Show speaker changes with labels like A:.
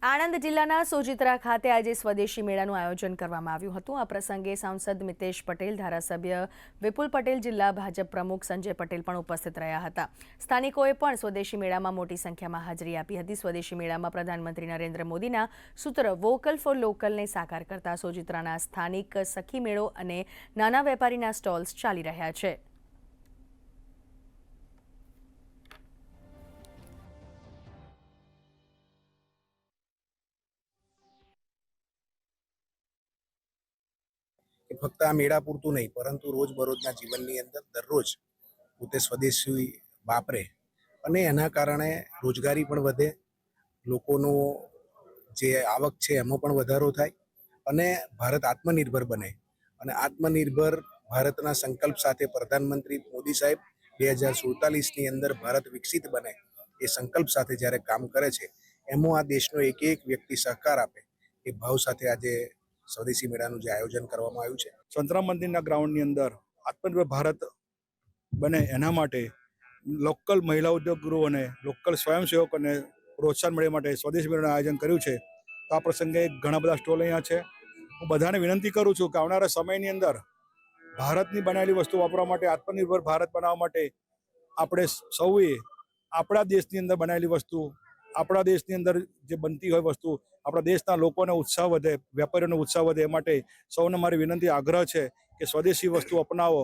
A: આણંદ જિલ્લાના સોજિત્રા ખાતે આજે સ્વદેશી મેળાનું આયોજન કરવામાં આવ્યું હતું। આ પ્રસંગે સાંસદ મિતેશ પટેલ, ધારાસભ્ય વિપુલ પટેલ, જિલ્લા ભાજપ પ્રમુખ સંજય પટેલ પણ ઉપસ્થિત રહ્યા હતા। સ્થાનિકોએ પણ સ્વદેશી મેળામાં મોટી સંખ્યામાં હાજરી આપી હતી। સ્વદેશી મેળામાં પ્રધાનમંત્રી નરેન્દ્ર મોદીના સૂત્ર વોકલ ફોર લોકલને સાકાર કરતા સોજિત્રાના સ્થાનિક સખી મેળો અને નાના વેપારીના સ્ટોલ્સ ચાલી રહ્યા છે।
B: ફક્ત આ મેળા પૂરતું નહીં, પરંતુ રોજબરોજના જીવનની અંદર દરરોજ પોતે સ્વદેશી વાપરે અને એના કારણે રોજગારી પણ વધે, લોકોનો જે આવક છે એમાં પણ વધારો થાય અને ભારત આત્મનિર્ભર બને। અને આત્મનિર્ભર ભારતના સંકલ્પ સાથે પ્રધાનમંત્રી મોદી સાહેબ 2047ની અંદર ભારત વિકસિત બને એ સંકલ્પ સાથે જ્યારે કામ કરે છે, એમાં આ દેશનો એક એક વ્યક્તિ સહકાર આપે એ ભાવ સાથે આજે સ્વદેશી મેળાનું જે આયોજન કરવામાં આવ્યું છે।
C: સંતરામ મંદિરના ગ્રાઉન્ડની અંદર આત્મનિર્ભર ભારત બને એના માટે લોકલ મહિલા ઉદ્યોગ ગૃહોને, લોકલ સ્વયંસેવકોને પ્રોત્સાહન મળે માટે સ્વદેશી મેળાનું આયોજન કર્યું છે। તો આ પ્રસંગે ઘણા બધા સ્ટોલ અહીંયા છે। હું બધાને વિનંતી કરું છું કે આવનારા સમયની અંદર ભારતની બનાવેલી વસ્તુ વાપરવા માટે, આત્મનિર્ભર ભારત બનાવવા માટે આપણે સૌએ આપણા દેશની અંદર બનાવેલી વસ્તુ, આપણા દેશની અંદર જે બનતી હોય વસ્તુ, આપણા દેશના લોકોને ઉત્સાહ વધે, વેપારીઓનો ઉત્સાહ વધે, એ માટે સૌને મારી વિનંતી, આગ્રહ છે કે સ્વદેશી વસ્તુ અપનાવો।